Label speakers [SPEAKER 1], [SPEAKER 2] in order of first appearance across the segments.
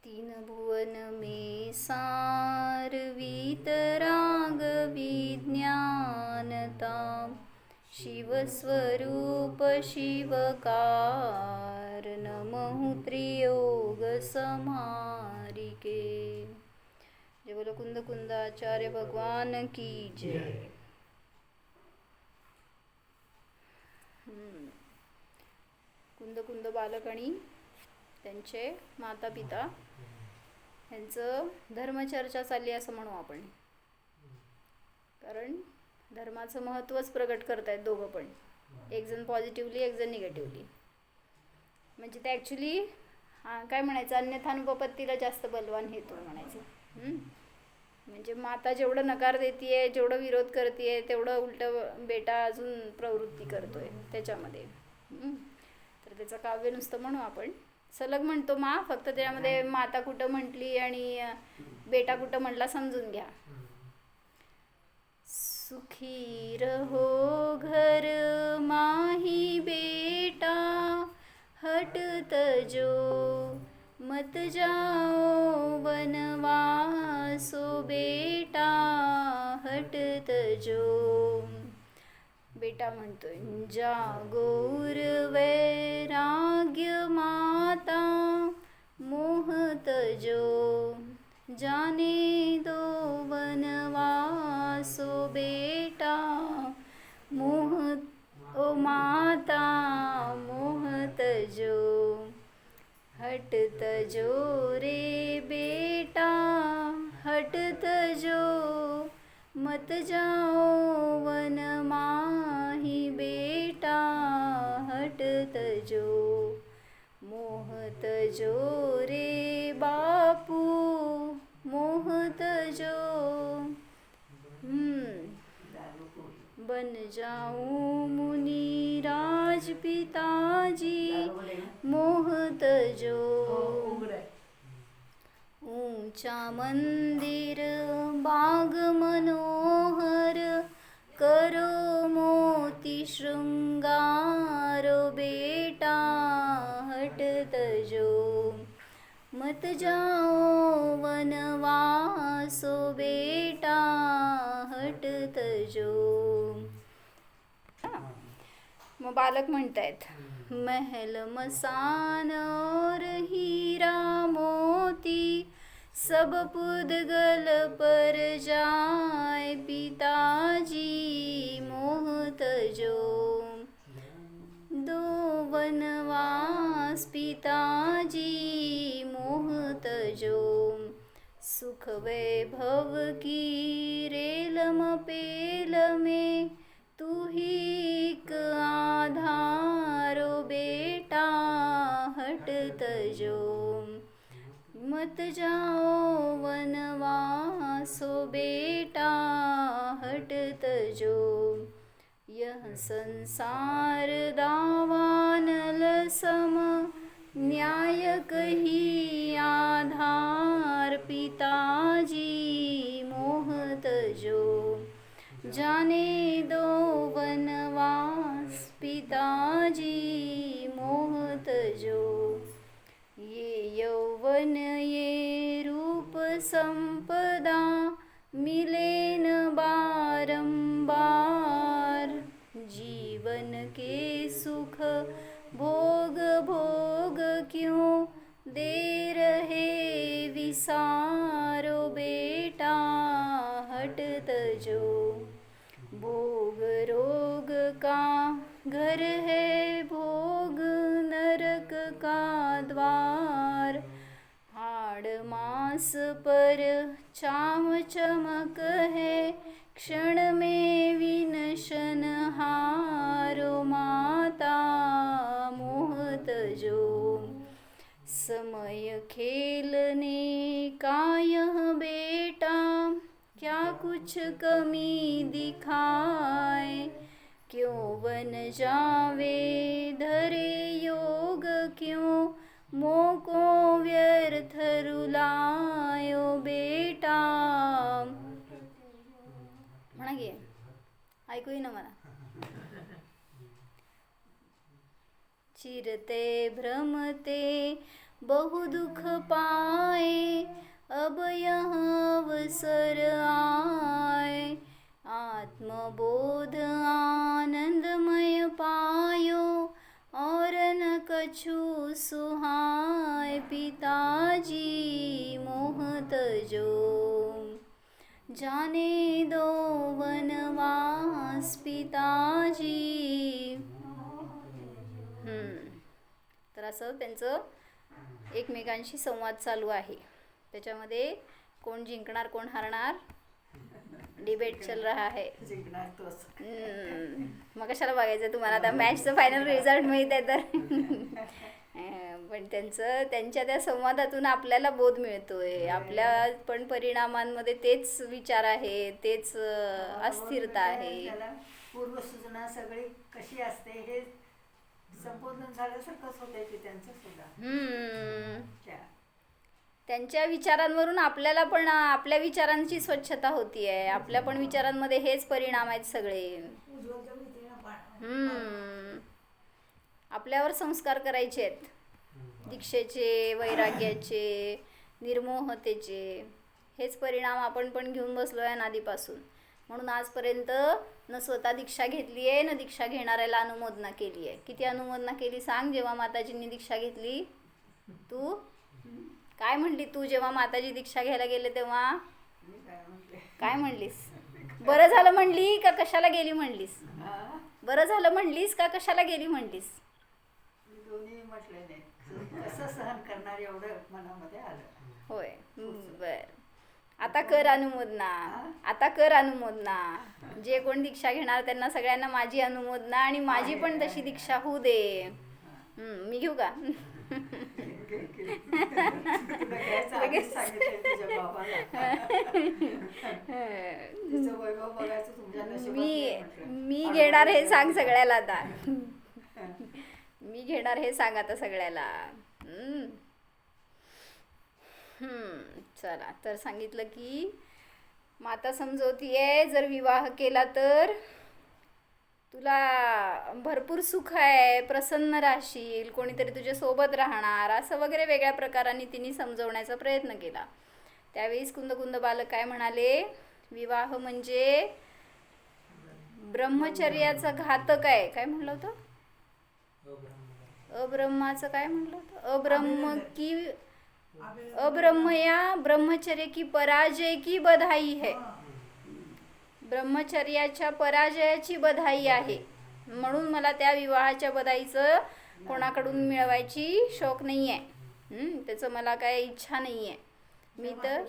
[SPEAKER 1] तीन भुवन में सार वीतराग विज्ञानता शिवस्वरूप शिवकार नमः त्रियोग समारिके। जय बोलो कुंद कुंदाचार्य भगवान की जय। कुंद कुंद बालक आणि त्यांचे माता पिता यांचं धर्मचर्चा चालली असं म्हणू आपण, कारण धर्माचं महत्त्वच प्रगट करतायत दोघं पण, एक जण पॉझिटिव्हली एक जण निगेटिव्हली. म्हणजे ते ॲक्च्युली काय म्हणायचं, अन्यथानुपपत्तीला जास्त बलवान हेतू म्हणायचं. म्हणजे माता जेवढं नकार देतीये, जेवढं विरोध करतीये, तेवढं उलटं बेटा अजून प्रवृत्ती करतोय त्याच्यामध्ये. तर त्याचं काव्य नुसतं म्हणू आपण, सलग म्हणतो मा, फक्त त्यामध्ये माता कुठं म्हटली आणि बेटा कुठं म्हटला समजून घ्या. सुखी रहो घर माही बेटा हट तजो मत जाओ वनवासो बेटा हट तजो. बेटा म्हणतोय जागोर वैराग्य माता मोह तजो जाने दो वनवासो बेटा मोह ओ माता मोह तजो हट तजो रे बेटा हट तजो मत जाओ वन माही बेटा हट तजो मोह तजो रे बापू मोह तजो. बन जाऊं मुनि राज पिताजी मोह तजो ऊंचा मंदिर बाग मनोहर करो मोती श्रृंगारो बेटा हट तजो मत जाओ वनवासो बेटा हट तजो. मग बालक म्हणतायत महल मसान और हीरा मोती सब पुद्गल पर जाए पिताजी मोह तजो दो वनवास पिताजी मोह तजो सुख वैभव की रेलम पेल में तू ही एक आधारो बेटा हट तजो मत जाओ वनवासो बेटा हट तजो. यह संसार दावानल सम न्याय कही आधार पिताजी मोह तजो जाने दो वनवास पिताजी मोह तजो. ये यौवन ये रूप संपदा मिले न बारंबार जीवन के सुख भोग भोग क्यों दे रहे विसारो बेटा हट तजो भोग रोग का घर है भोग नरक का द्वार हाड़ मास पर चाम चमक है क्षण में विनशन हारो माता मोह तजो समय खेलने का यह बेटा क्या कुछ कमी दिखाए क्यों वन जावे धरे योग क्यों मोह को व्यर्थ रुलायो बेटा. म्हणा गे ऐकू येईना मला. चिरते भ्रमते बहु दुख पाए, अब यह अवसर आए। आत्मबोध आनंदमय पायो, और न कछु सुहाय। पिताजी मोह तजो, जाने दो वनवास। पिताजी तर असं त्यांचं एकमेकांशी संवाद चालू आहे. त्याच्यामध्ये कोण जिंकणार कोण हारणार डिबेट चल रहा है.
[SPEAKER 2] जिंकणार तोच.
[SPEAKER 1] मग कशाला बघायचं तुम्हाला, आता मॅचचं फायनल रिझल्ट माहीत आहे तर. पण त्यांच्या त्या संवादातून आपल्याला बोध मिळतोय. आपल्या पण परिणामांमध्ये तेच विचार आहे, तेच अस्थिरता आहे.
[SPEAKER 2] पूर्वसूचना सगळी कशी असते हे संपूर्ण झाल्यासारखंच होतंय की त्यांचं सुद्धा.
[SPEAKER 1] त्यांच्या विचारांवरून आपल्याला पण आपल्या विचारांची स्वच्छता होतीये. आपल्या पण विचारांमध्ये हेच परिणाम आहेत सगळे. आपल्यावर संस्कार करायचे आहेत, दीक्षेचे, वैराग्याचे, निर्मोहतेचे. हेच परिणाम आपण पण घेऊन बसलोय आधीपासून. म्हणून आजपर्यंत न स्वतः दीक्षा घेतली आहे, न दीक्षा घेणाऱ्याला अनुमोदना केली आहे. किती अनुमोदना केली सांग? जेव्हा माताजींनी दीक्षा घेतली, तू काय म्हणली? तू जेव्हा माताजी दीक्षा घ्यायला गेले तेव्हा काय म्हणलीस? बरं झालं म्हणली का कशाला गेली म्हणलीस? बरं झालं म्हणलीस का कशाला गेली म्हणलीस?
[SPEAKER 2] दोन्ही म्हटले नाही. कसं सहन करणार एवढं मनामध्ये आलं.
[SPEAKER 1] होय, बर. आता कर अनुमोदना, आता कर अनुमोदना. जे कोण दीक्षा घेणार त्यांना सगळ्यांना माझी अनुमोदना, आणि माझी पण तशी दीक्षा होऊ दे. मी घेऊ का? मी घेणार हे सांग सगळ्याला आता. मी घेणार हे सांग आता सगळ्याला. चला, तर सांगितलं की माता समजवतीये, जर विवाह केला तर तुला भरपूर सुख आहे, प्रसन्न राहशील, कोणीतरी तुझ्या सोबत राहणार, असं वगैरे वेगळ्या प्रकाराने तिने समजवण्याचा प्रयत्न केला. त्यावेळीस कुंद बालक काय म्हणाले? विवाह म्हणजे ब्रह्मचर्याचा घातक आहे. काय म्हणलं होतं? अब्रह्माचं काय म्हणलं होतं? अब्रह्म या ब्रह्मचर्य की पराजय की बधाई है. ब्रह्मचर्याच्या पराजयाची बधाई आहे. म्हणून मला त्या विवाहाच्या बधाईचं कोणाकडून मिळवायची शौक नाही आहे. त्याचं मला काय इच्छा नाही आहे. मी तर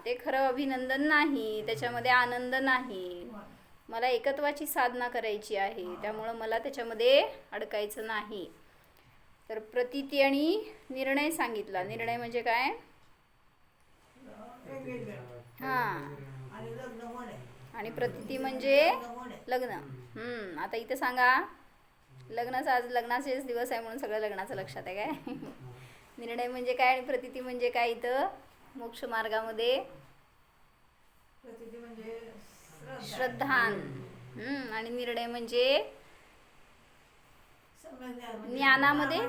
[SPEAKER 1] ते खरं अभिनंदन नाही, त्याच्यामध्ये आनंद नाही. मला एकत्वाची साधना करायची आहे, त्यामुळं मला त्याच्यामध्ये अडकायचं नाही. तर प्रतीती आणि निर्णय सांगितला. निर्णय म्हणजे काय? आणि प्रतीती म्हणजे लग्न. आता इथं सांगा, लग्नाचा आज लग्नाचेच दिवस आहे म्हणून सगळं लग्नाचं लक्षात आहे काय? निर्णय म्हणजे काय आणि प्रतीती म्हणजे काय? इथं मोक्ष मार्गामध्ये श्रद्धान, आणि निर्णय म्हणजे ज्ञानामध्ये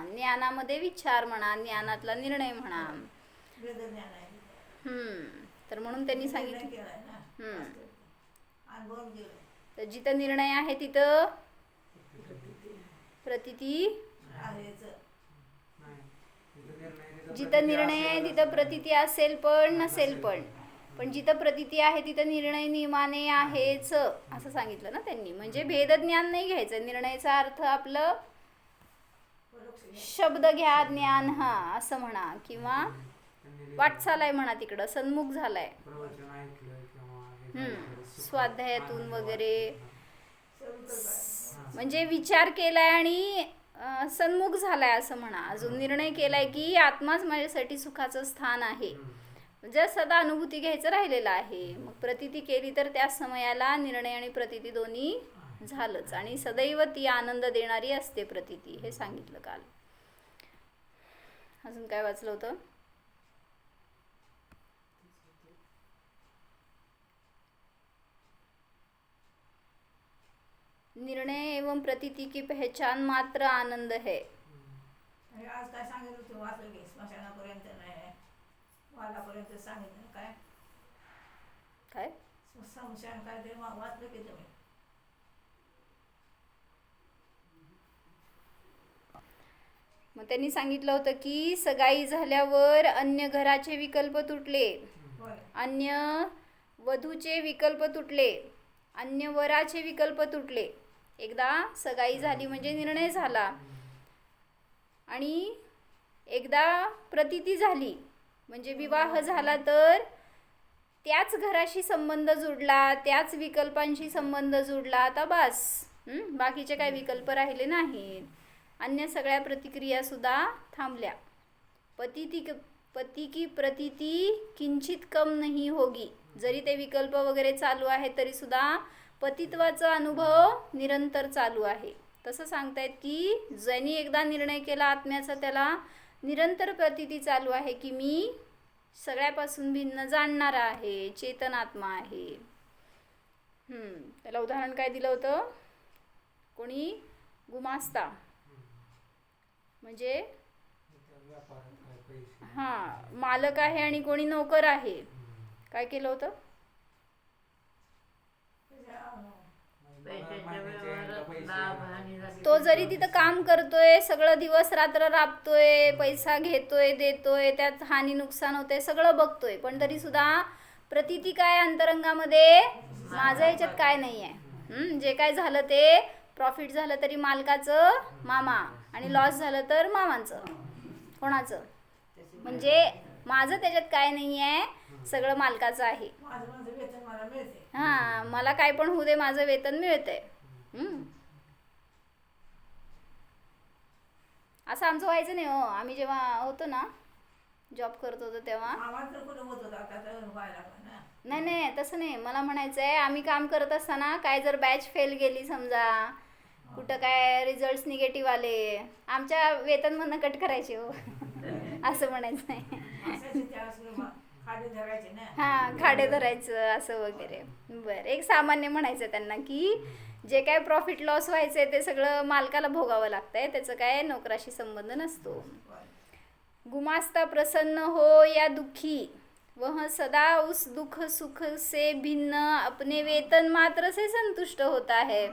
[SPEAKER 1] ज्ञानामध्ये विचार म्हणा, ज्ञानातला निर्णय म्हणा. तर म्हणून त्यांनी सांगितलं, तर जिथं निर्णय आहे तिथं प्रतीती, जिथं निर्णय आहे तिथं प्रतीती असेल पण नसेल पण जिथं प्रतीती आहे तिथं निर्णय नियमाने आहेच, असं सांगितलं ना त्यांनी. म्हणजे भेदज्ञान नाही घ्यायचं. निर्णयाचा अर्थ आपलं शब्द घ्या, ज्ञान असं म्हणा, किंवा वाटचाल आहे म्हणा, तिकडं सन्मुख झालाय, स्वाध्यायातून वगैरे, म्हणजे विचार केलाय आणि सन्मुख झालाय असं म्हणा. अजून निर्णय केलाय की आत्माच माझ्यासाठी सुखाचं स्थान आहे, म्हणजे सदा अनुभूती घ्यायचं राहिलेलं आहे. मग प्रतीती केली तर त्या समयाला निर्णय आणि प्रतीती दोन्ही झालंच, आणि सदैव ती आनंद देणारी असते प्रतीती, हे सांगितलं काल. अजून काय वाचलं होतं? निर्णय एवं प्रतीति की पहचान मात्र आनंद है.
[SPEAKER 2] आज
[SPEAKER 3] तू वाचलं की स्मशानापर्यंत नाही वाघापर्यंत सांगितलं काय
[SPEAKER 1] काय
[SPEAKER 3] स्मशान काय ते वाचलं की तुम्ही
[SPEAKER 1] मग त्यांनी सांगितलं होतं की सगाई झाल्यावर अन्य घराचे विकल्प तुटले,
[SPEAKER 3] होय
[SPEAKER 1] अन्य वधूचे विकल्प तुटले, अन्य वराचे विकल्प तुटले. एकदा सगाई झाली म्हणजे निर्णय झाला, आणि एकदा प्रतीती झाली म्हणजे विवाह झाला तर त्याच घराशी संबंध जुडला, त्याच विकल्पांशी संबंध जुडला. आता बस, बाकीचे काही विकल्प राहिले नाहीत. अन्य सगळ्या प्रतिक्रिया सुद्धा थांबल्या. पती की प्रतीती किंचित कम नहीं होगी. जरी ते विकल्प वगैरे चालू आहे तरी सुद्धा पतित्वाचा अनुभव निरंतर चालू आहे. तसं सांगतायत की ज्यांनी एकदा निर्णय केला आत्म्याचा त्याला निरंतर प्रतीती चालू आहे की मी सगळ्यापासून भिन्न जाणणारा आहे, चेतनात्मा आहे. त्याला उदाहरण काय दिलं होतं, कोणी गुमास्ता म्हणजे मालक आहे आणि कोणी नोकर आहे. काय केलं होतं, तो जरी तिथं काम करतोय, सगळं दिवस रात्र राबतोय, पैसा घेतोय देतोय, त्यात हानी नुकसान होतंय, सगळं बघतोय, पण तरी सुद्धा प्रतीती काय अंतरंगामध्ये माझं याच्यात काय नाही आहे. जे काय झालं ते प्रॉफिट झालं तरी मालकाचं मामा, आणि लॉस झालं तर मामांचं, कोणाचं, म्हणजे माझं त्याच्यात काय नाही आहे, सगळं मालकाचं आहे.
[SPEAKER 3] माझं वेतन मला मिळते.
[SPEAKER 1] हां, मला काय पण होऊ दे, माझं वेतन मिळतंय. असं आमचं व्हायचं नाही हो. आम्ही जेव्हा होतो ना, जॉब करत होतो तेव्हा,
[SPEAKER 3] आवाज तर कुठं होत होता, आता तर व्हायला लागला ना.
[SPEAKER 1] नाही तसं नाही, मला म्हणायचं आहे आम्ही काम करत असताना काय जर बॅच फेल गेली समजा, कुठं काय रिझल्ट्स निगेटिव्ह आले, आमच्या वेतनमधनं कट करायचे हो. असं म्हणायचं आहे.
[SPEAKER 3] असायचे त्यावेळेस खाडे धरायचे ना.
[SPEAKER 1] हां, खाडे धरायचं असं वगैरे. बरं, एक सामान्य म्हणायचं त्यांना की जे काय प्रॉफिट लॉस व्हायचंय ते सगळं मालकाला भोगावं लागतंय, त्याचं काय नोकराशी संबंध नसतो. गुमास्ता प्रसन्न हो या दुखी, वह सदा उस दुख सुख से भिन्न अपने वेतन मात्र से संतुष्ट होता है.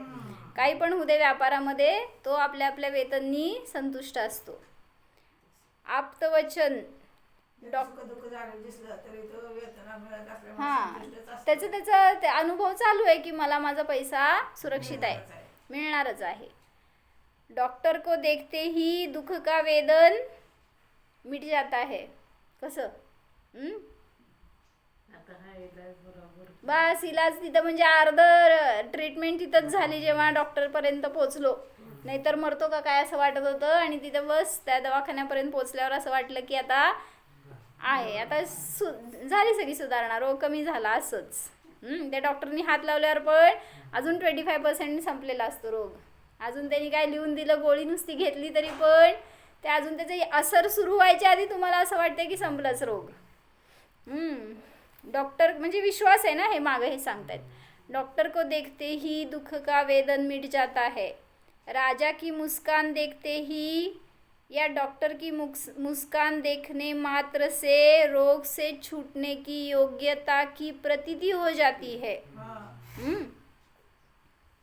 [SPEAKER 1] काही पण होऊ दे व्यापारामध्ये, तो आपल्या आपल्या वेतननी संतुष्ट असतो. आप्तवचन
[SPEAKER 3] दुःख झालं दिसलं तरी तो वेतन मिळत असल्यामुळे
[SPEAKER 1] हां,
[SPEAKER 3] संतुष्टच असतो.
[SPEAKER 1] त्याचा ते अनुभव चालू आहे की मला माझा पैसा सुरक्षित आहे, मिळणारच आहे. डॉक्टर को देखते ही दुख का वेदन मिट जाता है. कसं, बस इलाज तिथं म्हणजे अर्ध ट्रीटमेंट तिथंच झाली जेव्हा डॉक्टरपर्यंत पोचलो. नाहीतर मरतो का काय असं वाटत होतं, आणि तिथं बस त्या दवाखान्यापर्यंत पोचल्यावर असं वाटलं की आता आहे, आता झाली सगळी सुधारणा, रोग कमी झाला असंच. त्या डॉक्टरनी हात लावल्यावर पण अजून 25% संपलेला असतो रोग. अजून त्यांनी काय लिहून दिलं, गोळी नुसती घेतली तरी पण ते अजून त्याचे असर सुरू व्हायच्या आधी तुम्हाला असं वाटतं की संपलाच रोग. डॉक्टर म्हणजे विश्वास आहे ना, हे मागं हे सांगतायत. डॉक्टर को देखते ही दुख का वेदन मिट जाता है. राजा की मुस्कान देखते ही या डॉक्टर की मुस्कान देखने मात्र से रोग से छूटने की योग्यता की प्रतीति हो जाती है.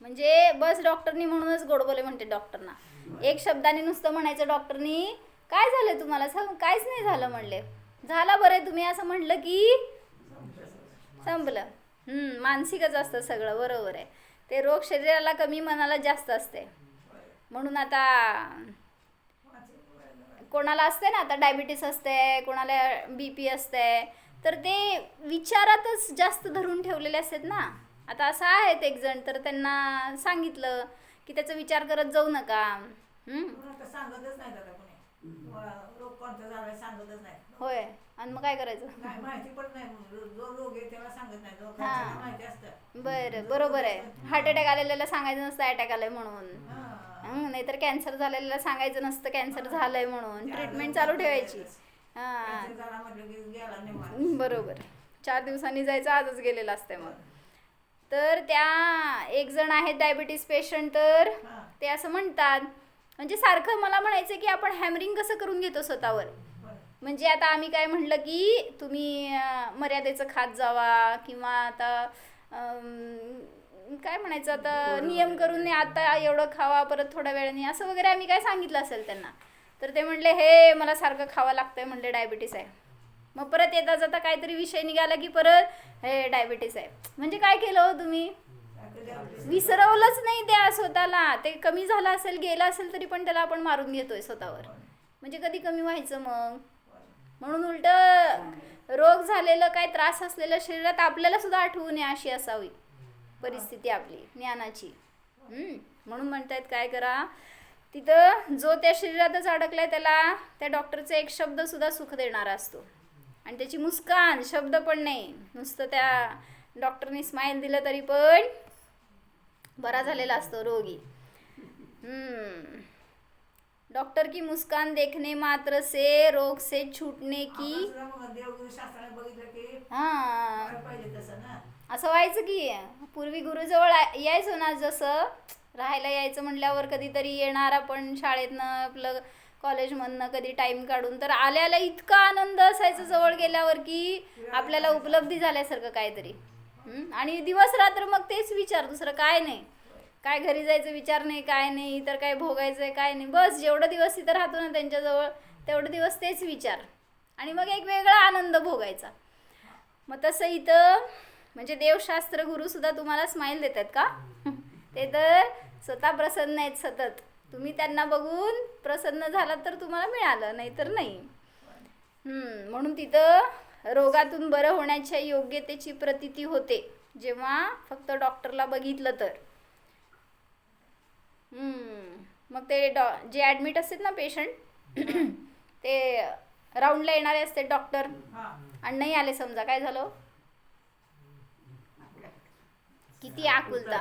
[SPEAKER 1] म्हणजे बस डॉक्टरनी म्हणूनच गोड बोले म्हणते डॉक्टरना. एक शब्दाने नुसतं म्हणायचं डॉक्टरनी, काय झालं तुम्हाला, काहीच नाही झालं म्हणले, झाला बरं तुम्ही असं म्हटलं की संपलं. मानसिकच असतं सगळं, बरोबर आहे. ते रोग शरीराला कमी, मनाला जास्त असते. म्हणून आता कोणाला असते ना, आता डायबिटीस असते, कोणाला BP असते, तर ते विचारातच जास्त धरून ठेवलेले असतात ना. आता असं आहेत एक जण, तर त्यांना सांगितलं की त्याचा विचार करत जाऊ नका.
[SPEAKER 3] सांगतच नाही दादा कोणी, रोग कोणता झालाय सांगतच नाही.
[SPEAKER 1] होय, आणि मग काय करायचं,
[SPEAKER 3] माहिती पण नाही, जो रोग आहे त्याला सांगत नाही, माहिती असतं.
[SPEAKER 1] बरं, बरोबर आहे. हार्ट अटॅक आलेल्याला सांगायचं नसतं अटॅक आलाय म्हणून, नाहीतर कॅन्सर झालेल्याला सांगायचं नसतं कॅन्सर झालंय म्हणून, ट्रीटमेंट चालू ठेवायची. बरोबर, 4 दिवसांनी जायचं, आजच गेलेलं असते. मग तर त्या एक जण आहेत डायबिटीस पेशंट, तर ते असं म्हणतात म्हणजे सारखं मला म्हणायचं की आपण हॅमरिंग कसं करून घेतो स्वतःवर. म्हणजे आता आम्ही काय म्हणलं की तुम्ही मर्यादेचं खात जावा, किंवा आता काय म्हणायचं, आता नियम करून नाही, आता एवढं खावा परत थोड्या वेळाने, असं वगैरे आम्ही काय सांगितलं असेल त्यांना, तर ते म्हणले हे मला सारखं खावं लागतंय, म्हणले डायबिटीस आहे. मग परत येता जाता काहीतरी विषय निघाला की परत हे डायबिटीस आहे. म्हणजे काय केलं हो तुम्ही, विसरवलंच नाही त्या स्वतःला. ते कमी झालं असेल, गेलं असेल तरी पण त्याला आपण मारून घेतोय स्वतःवर. म्हणजे कधी कमी व्हायचं मग. म्हणून उलट रोग झालेलं, काय त्रास असलेलं शरीरात आपल्याला सुद्धा आठवू नये अशी असावी परिस्थिती आपली ज्ञानाची. म्हणून म्हणतायत काय करा, तिथं जो त्या शरीरातच अडकलाय त्याला त्या डॉक्टरचा एक शब्द सुद्धा सुख देणारा असतो. आणि त्याची मुस्कान, शब्द पण नाही, नुसतं त्या डॉक्टरने स्माईल दिलं तरी पण बरा झालेला असतो रोगी. डॉक्टर की मुस्कान देखने मात्र से रोग से छूटने की.
[SPEAKER 3] देवगुरु शास्त्राने बघितलं की
[SPEAKER 1] हां,
[SPEAKER 3] पाहिजे तसं ना.
[SPEAKER 1] असं व्हायचं की पूर्वी गुरुजवळ यायचो ना, जसं राहायला यायचं म्हटल्यावर कधीतरी येणार आपण शाळेतनं, आपलं कॉलेजमधनं कधी टाईम काढून, तर आल्याला इतका आनंद असायचा जवळ गेल्यावर की आपल्याला उपलब्धी झाल्यासारखं काहीतरी. आणि दिवस रात्र मग तेच विचार, दुसरं काय नाही. काय घरी जायचं विचार नाही, काय नाही, तर काय भोगायचं आहे काय नाही, बस जेवढं दिवस तिथं राहतो ना त्यांच्याजवळ तेवढं दिवस तेच विचार, आणि मग एक वेगळा आनंद भोगायचा. मग तसं इथं म्हणजे देवशास्त्र गुरुसुद्धा तुम्हाला स्माईल देतात का? ते तर स्वतः प्रसन्न आहेत सतत. तुम्ही त्यांना बघून प्रसन्न झालात तर तुम्हाला मिळालं, नाही तर नाही. म्हणून तिथं रोगातून बरं होण्याच्या योग्यतेची प्रतीती होते जेव्हा फक्त डॉक्टरला बघितलं तर. मग ते जे ॲडमिट असतात ना पेशंट, ते राऊंडला येणारे असते डॉक्टर, आणि नाही आले समजा, काय झालं, किती आकुलता.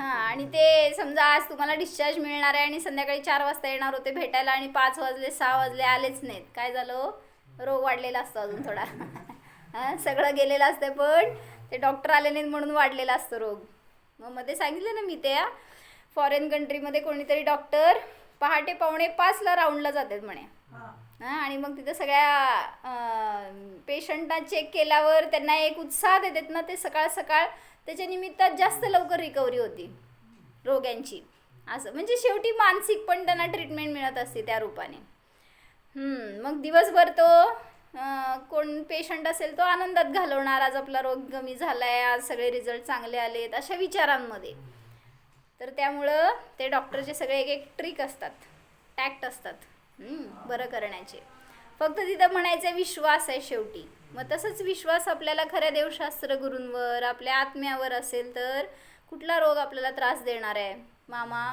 [SPEAKER 1] आणि ते समजा आज तुम्हाला डिस्चार्ज मिळणार आहे आणि संध्याकाळी 4 वाजता येणार होते भेटायला, आणि 5 वाजले 6 वाजले आलेच नाहीत, काय झालं, रोग वाढलेला असतो अजून थोडा. सगळं गेलेलं असतं पण ते डॉक्टर आले नाहीत म्हणून वाढलेला असतो रोग. मग मध्ये सांगितलं ना मी, त्या फॉरेन कंट्रीमध्ये कोणीतरी डॉक्टर पहाटे 4:45ला राऊंडला जातात म्हणे. आणि मग तिथं सगळ्या पेशंटना चेक केल्यावर त्यांना एक उत्साह देतात ना, ते सकाळ सकाळ त्याच्या निमित्तात जास्त लवकर रिकव्हरी होती रोग्यांची. असं म्हणजे शेवटी मानसिक पण त्यांना ट्रीटमेंट मिळत असते त्या रूपाने. मग दिवसभर तो कोण पेशंट असेल तो आनंदात घालवणार, आज आपला रोग कमी झाला आहे, आज सगळे रिझल्ट चांगले आलेत, अशा विचारांमध्ये. तर त्यामुळं ते डॉक्टरचे सगळे एक एक ट्रिक असतात, टॅक्ट असतात बरं करण्याचे. फक्त तिथं म्हणायचं विश्वास आहे शेवटी. मग तसंच विश्वास आपल्याला खऱ्या देवशास्त्र गुरूंवर, आपल्या आत्म्यावर असेल तर कुठला रोग आपल्याला त्रास देणार आहे. मामा,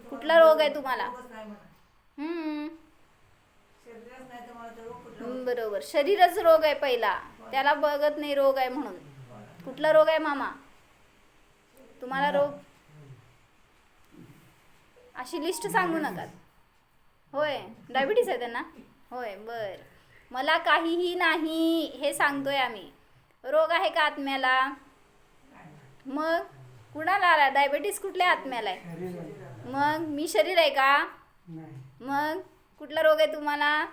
[SPEAKER 1] कुठला रोग आहे तुम्हाला? बरोबर, शरीरच रोग आहे पहिला, त्याला बघत नाही रोग आहे म्हणून. कुठला रोग आहे मामा तुम्हाला? रोग अशी लिस्ट सांगू नका. होय, डायबिटीस आहे त्यांना? होय, बर. मला काहीही नाही हे सांगतोय आम्ही. रोग आहे का आत्म्याला? मग कुणाला आला डायबिटीस? कुठल्या आत्म्याला आहे? मग मी शरीर आहे का? मग कुठला रोग आहे तुम्हाला?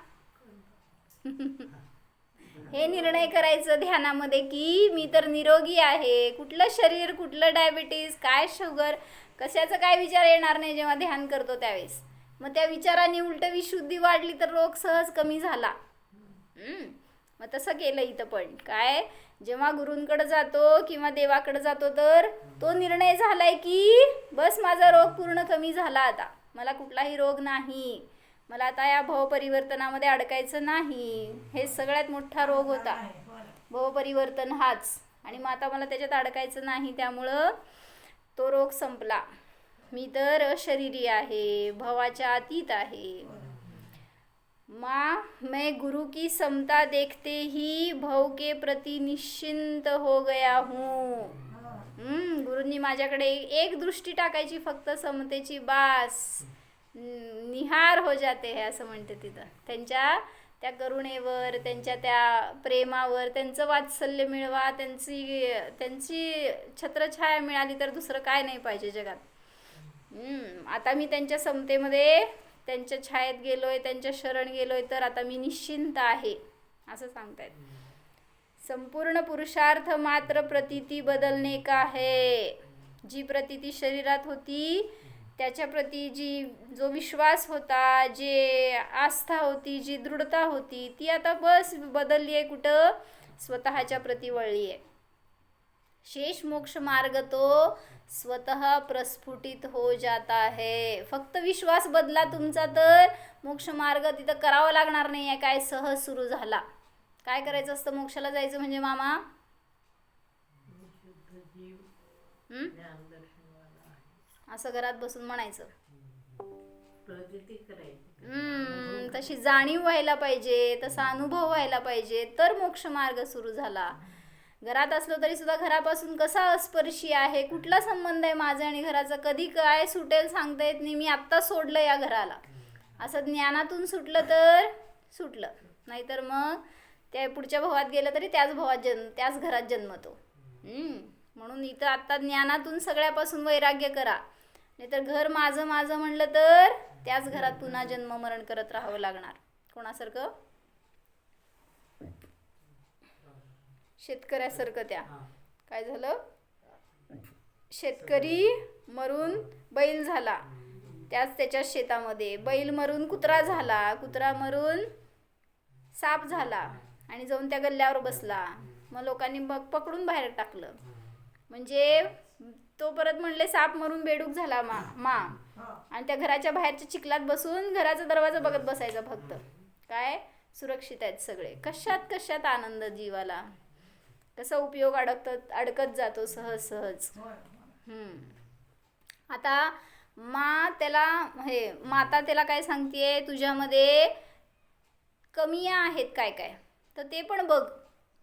[SPEAKER 1] हे निर्णय करायचं ध्यानामध्ये की मी तर निरोगी आहे. कुठलं शरीर, कुठलं डायबिटीस, काय शुगर, कशाचं काय विचार येणार नाही जेव्हा ध्यान करतो त्यावेळेस. मग त्या विचाराने उलट विशुद्धी वाढली तर रोग सहज कमी झाला. मग तसं केलं इथं पण. काय, जेव्हा गुरूंकडे जातो किंवा देवाकडे जातो तर तो निर्णय झालाय की बस माझा रोग पूर्ण कमी झाला, आता मला कुठलाही रोग नाही, मला आता या भवपरिवर्तनामध्ये अडकायचं नाही. हे सगळ्यात मोठा रोग होता, भवपरिवर्तन हाच. आणि मग आता मला त्याच्यात अडकायचं नाही, त्यामुळं तो रोग संपला. मी तर अशरीरी आहे, भवाच्या अतीत आहे. माँ मैं गुरु की समता देखते ही भव के प्रति निश्चिंत हो गया हूँ. गुरूंनी माझ्याकडे एक दृष्टी टाकायची फक्त समतेची, बास निहार हो जाते है असं म्हणते तिथं. त्यांच्या त्या करुणेवर, त्यांच्या त्या प्रेमावर, त्यांचं वात्सल्य मिळवा, त्यांची छत्रछाया मिळाली तर दुसरं काय नाही पाहिजे जगात. आता मी त्यांच्या समतेमध्ये त्यांच्या छायेत गेलोय, त्यांच्या शरण गेलोय, तर आता मी निश्चिंत आहे असं सांगतायत. संपूर्ण पुरुषार्थ मात्र प्रतीती बदलणे का है. जी प्रतीती शरीरात होती त्याच्या प्रती जो विश्वास होता, जे आस्था होती, जी दृढता होती, ती आता बस बदलली आहे. कुठं? स्वतःच्या प्रती वळली आहे. शेष मोक्ष मार्ग तो स्वतः प्रस्फुटित हो जाता है. फक्त विश्वास बदला तुमचा तर मोक्ष मार्ग तिथं करावा लागणार नाही आहे. काय सहज सुरू झाला. काय करायचं असतं मोक्षाला जायचं म्हणजे मामा? असं घरात बसून म्हणायचं. तशी जाणीव व्हायला पाहिजे, तसा अनुभव व्हायला पाहिजे, तर मोक्ष मार्ग सुरू झाला. घरात असलो तरी सुद्धा घरापासून कसा अस्पर्शी आहे, कुठला संबंध आहे माझा आणि घराचा, कधी काय सुटेल सांगता येत नाही. मी आत्ता सोडलं या घराला, असं ज्ञानातून सुटलं तर सुटलं, नाहीतर मग त्या पुढच्या भावात गेलं तरी त्याच घरात जन्मतो. म्हणून इथं आत्ता ज्ञानातून सगळ्यापासून वैराग्य करा, नाहीतर घर माझं माझं म्हणलं तर त्याच घरात पुन्हा जन्म मरण करत राहावं लागणार. कोणासारखं? शेतकऱ्यासारखं. काय झालं? शेतकरी मरून बैल झाला, त्याच्या शेतामध्ये. बैल मरून कुत्रा झाला, कुत्रा मरून साप झाला आणि जाऊन त्या गल्ल्यावर बसला. मग लोकांनी पकडून बाहेर टाकलं. म्हणजे तो परत म्हणले साप मरून बेडूक झाला आणि त्या घराच्या बाहेरच्या चिखलात बसून घराचा दरवाजा बघत बसायचा फक्त. काय सुरक्षित आहेत सगळे. कशात आनंद जीवाला, कसा उपयोग अडकत जातो सहज सहज. आता माता त्याला काय सांगतेय, तुझ्यामध्ये कमिया आहेत काय काय, तर ते पण बघ.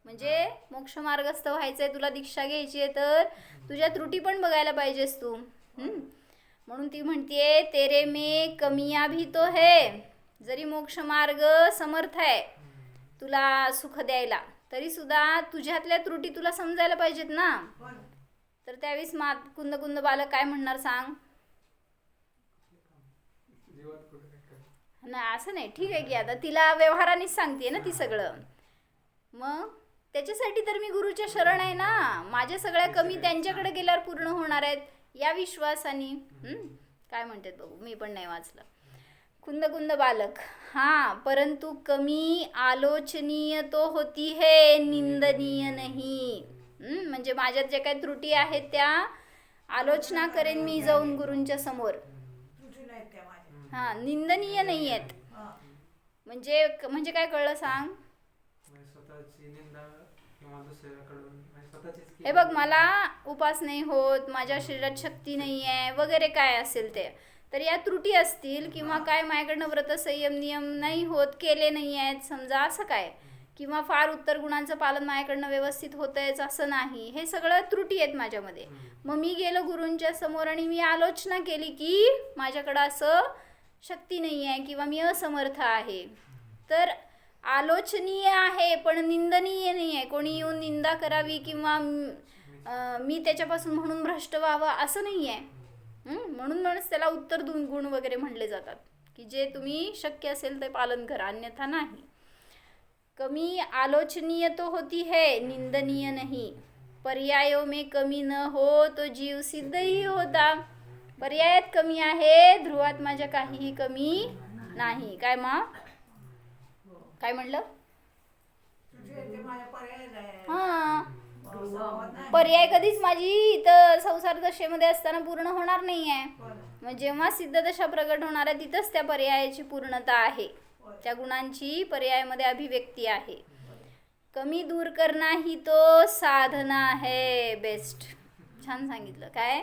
[SPEAKER 1] म्हणजे मोक्ष मार्गस्थ व्हायचंय, तुला दीक्षा घ्यायची आहे, तर तुझ्या त्रुटी पण बघायला पाहिजेस तू. म्हणून ती म्हणतेय तेरे में कमिया भी तो है. जरी मोक्ष मार्ग समर्थ आहे तुला सुख द्यायला, तरी सुद्धा तुझ्यातल्या त्रुटी तुला समजायला पाहिजेत ना. तर त्यावेळेस कुंद बालक काय म्हणणार सांग ना? असं नाही, ठीक आहे की आता तिला व्यवहारानेच सांगते ना ती सगळं. मग त्याच्यासाठी तर मी गुरुच्या शरण आहे ना. माझ्या सगळ्या कमी त्यांच्याकडे गेल्यावर पूर्ण होणार आहेत या विश्वासाने. काय म्हणतात बघू, मी पण नाही वाचलं. कुंद बालक. परंतु कमी आलोचनीय तो होती है, निंदनीय नाही. म्हणजे माझ्यात जे काही त्रुटी आहेत त्या आलोचना करेन मी जाऊन गुरूंच्या समोर. निंदनीय नाही आहेत. म्हणजे काय कळलं सांग? हे बघ, मला उपास नाही होत, माझ्या शरीरात शक्ती नाही आहे वगैरे काय असेल ते, तर या त्रुटी असतील किंवा काय माझ्याकडनं व्रत संयम नियम नाही होत, केले नाही आहेत समजा, असं काय, किंवा फार उत्तर गुणांचं पालन माझ्याकडनं व्यवस्थित होतंयच असं नाही, हे सगळं त्रुटी आहेत माझ्यामध्ये. मग मी गेलो गुरूंच्या समोर आणि मी आलोचना केली की माझ्याकडं असं शक्ती नाही आहे किंवा मी असमर्थ आहे, तर आलोचनीय आहे पण निंदनीय नाही आहे. कोणी येऊन निंदा करावी किंवा मी त्याच्यापासून म्हणून भ्रष्ट व्हावं असं नाही आहे. म्हणूनच त्याला उत्तर गुण वगैरे म्हणले जातात की जे तुम्ही शक्य असेल ते पालन करा, अन्यथा नाही. कमी आलोचनीय तो होती है, निंदनीय नहीं. पर्यायों में कमी न हो तो जीव सिद्ध ही होता. पर्यायात कमी आहे, ध्रुवात माझ्या काहीही कमी नाही. काय काय म्हणलं? पर्याय कधीच माझी इथं संसार दशेमध्ये असताना पूर्ण होणार नाही आहे. मग जेव्हा सिद्ध दशा प्रगट होणार आहे तिथंच त्या पर्यायाची पूर्णता आहे, त्या गुणांची पर्यायामध्ये अभिव्यक्ती आहे. कमी दूर करना ही तो साधना है बेस्ट. छान सांगितलं. काय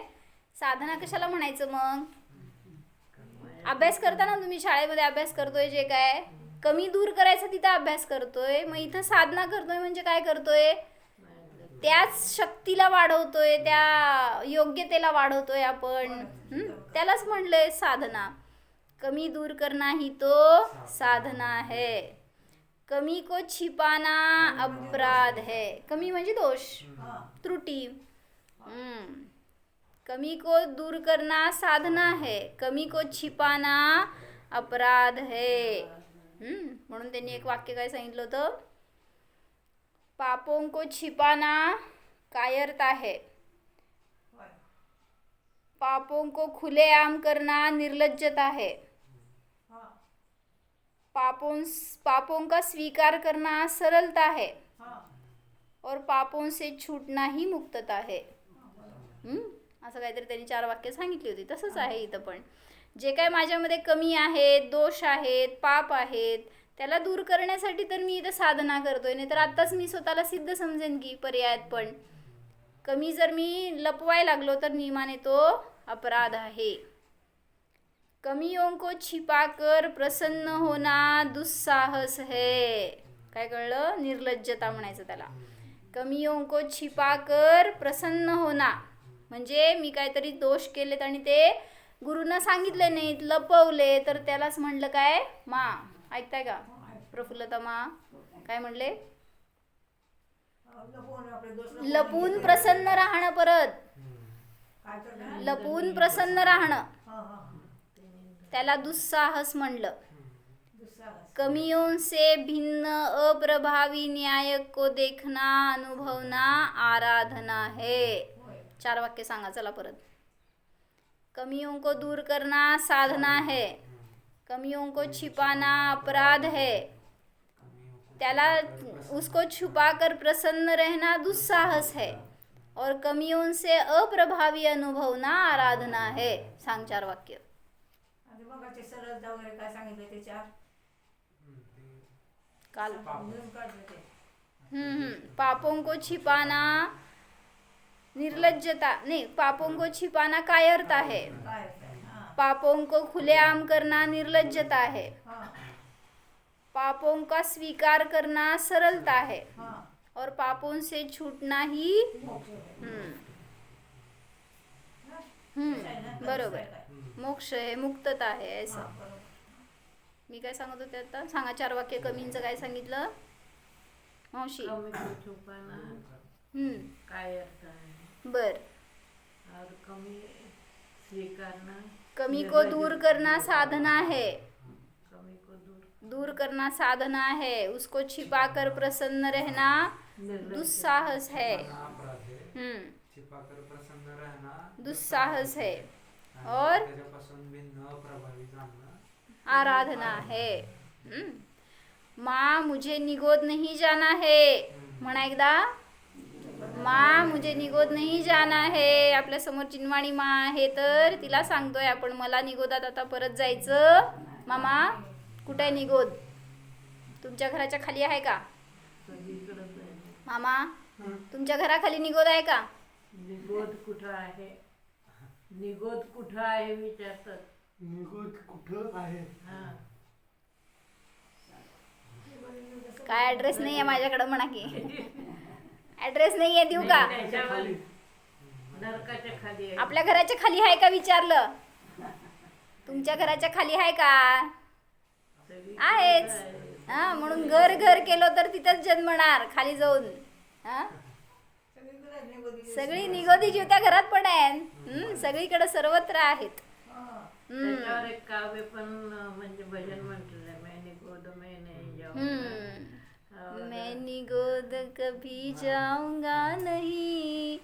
[SPEAKER 1] साधना कशाला म्हणायचं? मग अभ्यास करताना तुम्ही शाळेमध्ये अभ्यास करतोय, जे काय कमी दूर करायचं तिथं अभ्यास करतोय, मग इथं साधना करतोय म्हणजे काय करतोय? त्याच शक्तीला वाढवतोय, त्या योग्यतेला वाढवतोय आपण. त्यालाच म्हणलंय साधना. कमी दूर करना ही तो साधना है. कमी को छिपाना अपराध है. कमी म्हणजे दोष, त्रुटी. कमी को दूर करना साधना है, कमी को छिपाना अपराध है. म्हणून त्यांनी एक वाक्य काय सांगितलं होतं, पापों को छिपाना कायरता है,
[SPEAKER 3] होय.
[SPEAKER 1] पापों को खुलेआम करना निर्लज्जता है,
[SPEAKER 3] हा.
[SPEAKER 1] पापों का स्वीकार करना सरलता है,
[SPEAKER 3] हा.
[SPEAKER 1] और पापों से छूटना ही मुक्तता है.
[SPEAKER 3] हा, बरोबर.
[SPEAKER 1] असं काहीतरी त्यांनी 4 वाक्य सांगितली होती. तसंच आहे इथं पण, जे काय माझ्यामध्ये कमी आहेत, दोष आहेत, पाप आहेत, त्याला दूर करण्यासाठी तर मी इथं साधना करतोय. नाही तर आत्ताच मी स्वतःला सिद्ध समजेन की पर्यायात पण कमी जर मी लपवायला लागलो तर नियमाने तो अपराध आहे. कमियों को छिपाकर प्रसन्न होना दुस्साहस है. काय कळलं? निर्लज्जता म्हणायचं त्याला. कमियों को छिपाकर प्रसन्न होना म्हणजे मी काहीतरी दोष केलेत आणि ते गुरुंना सांगितले नाहीत, लपवले, तर त्यालाच म्हणलं काय? मा. ऐकताय का प्रफुल्लता मा? काय म्हणले?
[SPEAKER 3] लपवून आपले दोष
[SPEAKER 1] लपून प्रसन्न राहणं. परत
[SPEAKER 3] काय करणार?
[SPEAKER 1] लपून प्रसन्न राहणं,
[SPEAKER 3] हा, हा.
[SPEAKER 1] त्याला दुस्साहस म्हणलं.
[SPEAKER 3] दुस्साहस.
[SPEAKER 1] कमियों से भिन्न अप्रभावी न्याय को देखना अनुभवना आराधना है.
[SPEAKER 3] होय.
[SPEAKER 1] 4 वाक्य सांगा चला परत. कमियों को दूर करना साधना है, कमियों को छिपाना अपराध है, त्याला उसको छुपा कर प्रसन्न रहना दुस्साहस है, और कमियों से अप्रभावी अनुभवना आराधना है. सांग 4 वाक्य.
[SPEAKER 3] आणि मगाचे सरळता वगैरे काय सांगितलं ते 4
[SPEAKER 1] काल
[SPEAKER 3] लिहून काढलं ते.
[SPEAKER 1] पापों को छिपाना निर्लज्जता नहीं, पापों को छिपाना कायरता है,
[SPEAKER 3] काय आहे? हा.
[SPEAKER 1] पापों को खुलेआम करना निर्लज्जता है,
[SPEAKER 3] हा.
[SPEAKER 1] पापों का स्वीकार करना सरलता है,
[SPEAKER 3] हा.
[SPEAKER 1] और पापों से छूटना ही
[SPEAKER 3] मोक्ष आहे.
[SPEAKER 1] बरोबर, मोक्ष है, मुक्तता है.
[SPEAKER 3] हा,
[SPEAKER 1] ऐसा
[SPEAKER 3] बरोबर.
[SPEAKER 1] मी काय सांगत होते आता? सांगा 4 वाक्य कमींचं काय सांगितलं मावशी?
[SPEAKER 2] कमी को छुपाना कायरता है
[SPEAKER 1] बर.
[SPEAKER 2] और कमी स्वीकारना
[SPEAKER 1] कमी को दूर करना साधना है,
[SPEAKER 2] कमी को
[SPEAKER 1] दूर करना साधना है, उसको छिपा कर प्रसन्न रहना दुस्साहस है.
[SPEAKER 4] अपराध है, छिपाकर प्रसन्न रहना
[SPEAKER 1] दुस्साहस है,
[SPEAKER 4] आणि
[SPEAKER 1] और
[SPEAKER 4] त्याच्यापासून भिन्न अप्रभावी जाणणं
[SPEAKER 1] आराधना है. माँ मुझे निगोद नहीं जाना है. म्हणा एकदा. माँ मुझे निगोद नहीं जाना है. आपल्या समोर चिनवाणी माँ आहे तर तिला सांगतोय आपण मला निगोदात आता परत जायचं. मामा कुठे आहे निगोद? तुमच्या घराच्या खाली आहे का
[SPEAKER 2] सगळीकडंच आहे.
[SPEAKER 1] मामा? तुमच्या घराखाली निगोद आहे का?
[SPEAKER 2] निगोद कुठं आहे? निगोद कुठं आहे विचारतात.
[SPEAKER 4] निगोद कुठं आहे?
[SPEAKER 2] हा.
[SPEAKER 1] काय ऍड्रेस नाही आहे माझ्याकडे म्हणा की. ऍड्रेस नाही आहे, देऊ का?
[SPEAKER 2] त्याच्यावर नरकाच्या खाली आहे.
[SPEAKER 1] आपल्या घराच्या खाली आहे का विचारलं? तुमच्या घराच्या खाली आहे का?
[SPEAKER 2] सगळीकडंच
[SPEAKER 1] आहेच.
[SPEAKER 2] आहे.
[SPEAKER 1] हा, म्हणून घर घर केलो तर तिथंच जन्मणार खाली जाऊन. हा,
[SPEAKER 3] सगळीकडे निगोदी.
[SPEAKER 1] सगळी निगोदी जीव त्या घरात पण आहेत. सगळीकडे सर्वत्र आहेत.
[SPEAKER 3] हा.
[SPEAKER 2] त्याच्यावर एक काव्य पण म्हणजे भजन म्हटलेलं आहे. मैं निगोद मैं नहीं जाऊंगा.
[SPEAKER 1] मैं निगोद कभी जाऊंगा नहीं.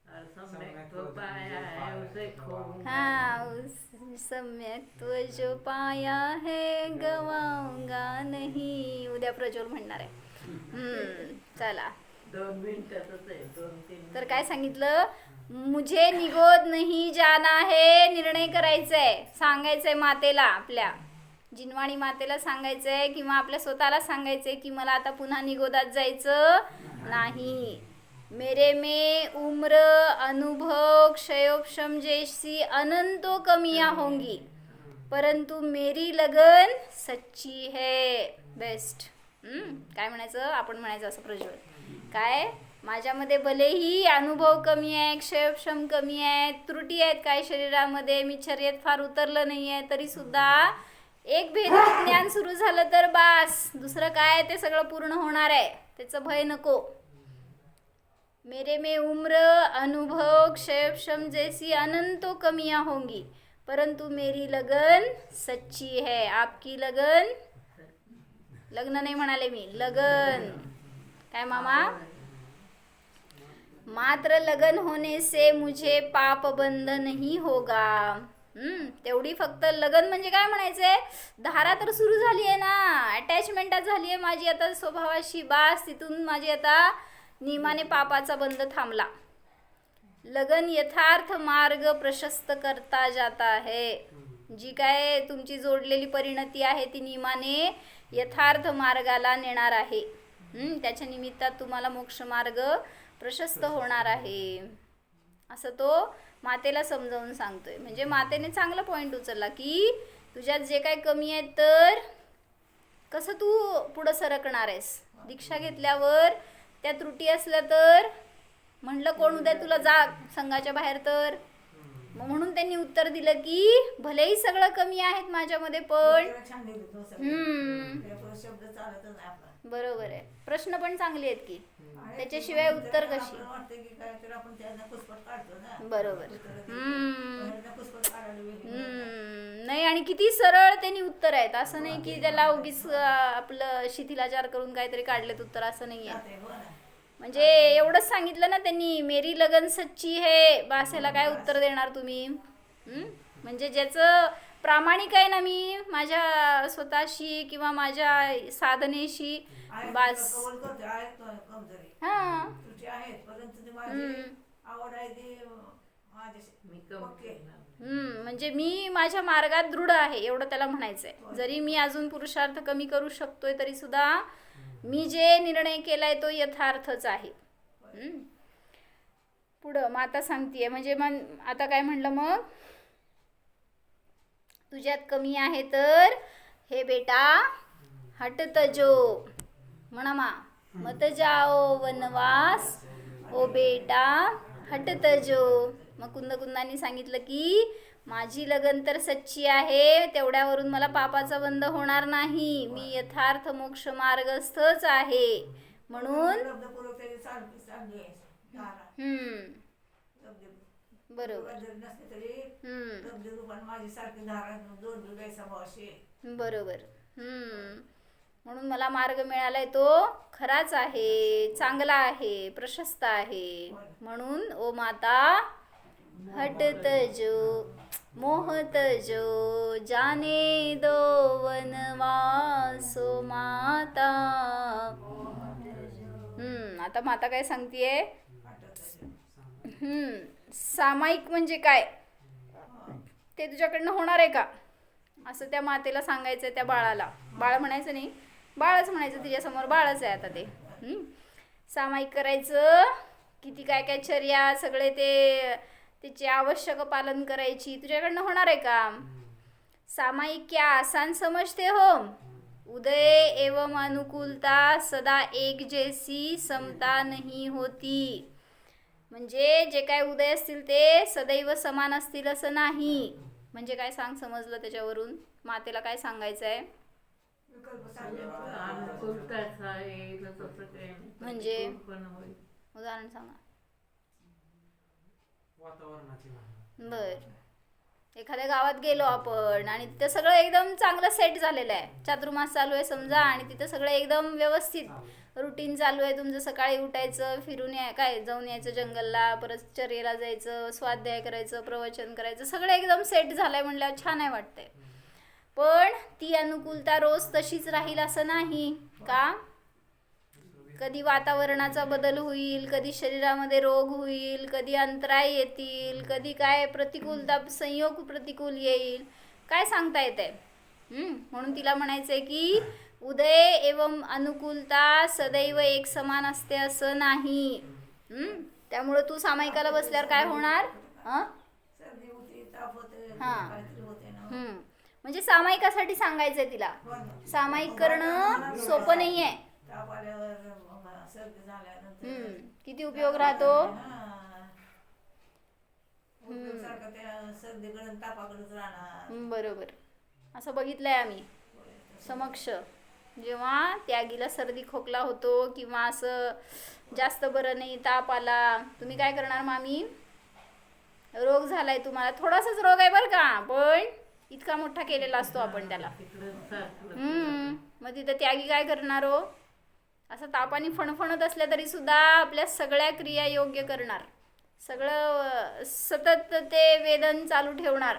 [SPEAKER 2] और सम्यक तो पाया है उसे खोऊंगा.
[SPEAKER 1] हाँ, उस सम्यक्त्व जो पाया है गवाऊंगा नहीं. उद्या प्रज्वल म्हणणार आहे. चला
[SPEAKER 2] 2 मिनिटातच आहे. 2-3
[SPEAKER 1] तर काय सांगितलं? मुझे निगोद नहीं जाना है. निर्णय करायचाय, सांगायचंय मातेला, आपल्या जिनवाणी मातेला सांगायचंय किंवा आपल्या स्वतःला सांगायचंय की मला आता पुन्हा निगोदात जायचं नाही. मेरे में उम्र, अनुभव, क्षयोपशम जैसी अनंतो कमियां होंगी, परंतु मेरी लगन सच्ची है. बेस्ट. काय म्हणायचं? आपण म्हणायचं असं प्रज्वल. काय? माझ्यामध्ये भलेही अनुभव कमी आहे, क्षयोपशम कमी आहे, त्रुटी आहेत काही शरीरामध्ये, मी शर्यत फार उतरलं नाही आहे, तरी सुद्धा एक भेद ज्ञान सुरू झालं तर बास, दुसरं काय ते सगळं पूर्ण होणार आहे. त्याचं भय नको. मेरे में उम्र, अनुभव, क्षेपक्षम जैसी अनंतों कमियां होंगी, परंतु मेरी लगन सच्ची है. आपकी लगन, लग्न नाही म्हणाले मी, लगन. काय मामा? मात्र लगन होने से मुझे पाप बंध नहीं होगा. तेवढी फक्त लगन म्हणजे काय म्हणायचंय, धारा तर सुरू झाली आहे ना, अटॅचमेंट झाली आहे माझी आता स्वभावाशी, बास तिथून माझी आता नियमाने पापाचा बंध थांबला. लगन यथार्थ मार्ग प्रशस्त करता जाता है. जी काय तुमची जोडलेली परिणती आहे ती नियमाने यथार्थ मार्गाला नेणार आहे. त्याच्या निमित्तात तुम्हाला मोक्ष मार्ग प्रशस्त होणार आहे, असं तो मातेला समजावून सांगतोय. म्हणजे मातेने चांगला पॉईंट उचलला की तुझ्यात जे काय कमी आहेत तर कसं तू पुढं सरकणार आहेस. दीक्षा घेतल्यावर त्या त्रुटी असल्या तर म्हणलं कोण उद्या तुला जा संघाच्या बाहेर तर, मग म्हणून त्यांनी उत्तर दिलं की भलेही सगळं कमी आहेत माझ्यामध्ये पण
[SPEAKER 3] छान दिली तो सगळं. शब्द चालतच नाही आपला.
[SPEAKER 1] बरोबर आहे. प्रश्न पण चांगले आहेत की, त्याच्याशिवाय उत्तर कशी.
[SPEAKER 3] आपल्याला वाटतं की काय तर आपण त्यांना पुष्पट काढतो ना.
[SPEAKER 1] बरोबर.
[SPEAKER 3] त्यांना पुष्पट काढायला वेगळी.
[SPEAKER 1] नाही, आणि किती सरळ त्यांनी उत्तर आहेत. असं नाही की त्याला उगीच आपलं शिथिलाचार करून काहीतरी काढलेत उत्तर, असं नाही आहे.
[SPEAKER 3] जाते, हो ना.
[SPEAKER 1] म्हणजे एवढंच सांगितलं ना त्यांनी, मेरी लगन सच्ची है, बास याला काय उत्तर देणार तुम्ही. म्हणजे ज्याचं प्रामाणिक आहे ना मी माझ्या स्वतःशी किंवा माझ्या साधनेशी,
[SPEAKER 3] आहेत
[SPEAKER 1] बास.
[SPEAKER 3] कबूल करते, आहेत कमजोरी
[SPEAKER 1] हा.
[SPEAKER 3] तुझी आहेत, परंतु ती माझी आवड आहे ती माझ्याशी
[SPEAKER 2] मी कम
[SPEAKER 3] पक्की आहे.
[SPEAKER 1] म्हणजे मी माझ्या मार्गात दृढ आहे एवढं त्याला म्हणायचंय. जरी मी अजून पुरुषार्थ कमी करू शकतोय तरी सुद्धा मी जे निर्णय केलाय तो यथार्थच आहे. पुढं माता सांगतीये, म्हणजे मन आता काय म्हणलं, मग तुझ्यात कमी आहे तर हे बेटा हटत जो, म्हणा मा, मत जाओ वनवास ओ बेटा हटत जो. मग कुंदकुंदांनी सांगितलं की माझी लगन तर सच्ची आहे, तेवढ्यावरून मला पापाचा बंध होणार नाही, मी यथार्थ मोक्ष मार्गस्थच आहे. म्हणून
[SPEAKER 3] शब्दपूर्वक त्याची चांगली आहे धारा.
[SPEAKER 1] बरोबर.
[SPEAKER 3] जरी नसली तरी शब्द रूपाने माझी सारखी धारा जोडली आहे समावाशी.
[SPEAKER 1] बरोबर. म्हणून मला मार्ग मिळालाय तो खराच आहे, चांगला आहे, प्रशस्त आहे. म्हणून ओ माता हटत जो, मोहत जो, जाने दो वनवासो माता. आता माता काय सांगतीये, सामायिक म्हणजे काय ते तुझ्याकडनं होणार आहे का, असं त्या मातेला सांगायचंय. त्या बाळाला, बाळ म्हणायचं नाही, बाळच म्हणायचं, तिच्यासमोर बाळच आहे आता ते. सामायिक करायचं, किती काय काय चर्या सगळे ते त्याचे आवश्यक पालन करायची, तुझ्याकडनं होणार आहे का. सामायिक क्या आसान समझते हो, उदय एवं अनुकूलता सदा एक जैसी समता नहीं होती. म्हणजे जे काय उदय असतील ते सदैव समान असतील असं नाही. म्हणजे काय सांग, समजलं त्याच्यावरून मातेला काय सांगायचं आहे.
[SPEAKER 2] अनुकूलता येईल तसं काही नाही.
[SPEAKER 1] म्हणजे
[SPEAKER 2] पण होईल.
[SPEAKER 1] उदाहरण सांगा.
[SPEAKER 4] वातावरणाची भावना.
[SPEAKER 1] बर, एखाद्या गावात गेलो आपण आणि तिथं सगळं एकदम चांगलं सेट झालेलं आहे, चातुर्मास चालू आहे समजा, आणि तिथं सगळं एकदम व्यवस्थित रुटीन चालू आहे तुमचं. सकाळी उठायचं, फिरून काय जाऊन यायचं जंगलला, परत चर्येला जायचं, स्वाध्याय करायचं, प्रवचन करायचं, सगळं एकदम सेट झालंय म्हणल्यावर छान आहे वाटतंय. पण ती अनुकूलता रोज तशीच राहील असं नाही का. कधी वातावरणाचा बदल होईल, कधी शरीरामध्ये रोग होईल, कधी अंतराय येतील, कधी काय प्रतिकूलता, संयोग प्रतिकूल येईल, काय सांगता येतंय. म्हणून तिला म्हणायचंय की उदय एवं अनुकूलता सदैव एक समान असते असं नाही. त्यामुळं तू सामायिकाला बसल्यावर काय होणार.
[SPEAKER 3] सर्दी होते, ताप होते, काहीतरी होते ना.
[SPEAKER 1] म्हणजे सामायिकासाठी सांगायचंय तिला. सामायिक करणं सोपं नाहीये.
[SPEAKER 3] ताप आल्यावर सर्दी झाल्यानंतर
[SPEAKER 1] किती उपयोग राहतो.
[SPEAKER 3] सारखं त्या सर्दीकडे तापाकडेच राहणार.
[SPEAKER 1] बरोबर. असं बघितलंय आम्ही समक्ष. जेव्हा त्यागीला सर्दी खोकला होतो किंवा असं जास्त बरं नाही, ताप आला, तुम्ही काय करणार मामी? रोग झालाय तुम्हाला, थोडासाच रोग आहे बरं का, पण इतका मोठा केलेला असतो आपण त्याला.
[SPEAKER 2] तिकडं सारखं लक्ष जातं.
[SPEAKER 1] मग तिथं त्यागी काय करणार हो? असं तापाने फणफणत असल्या तरी सुद्धा आपल्या सगळ्या क्रिया योग्य करणार, सगळं सतत ते वेदन चालू ठेवणार.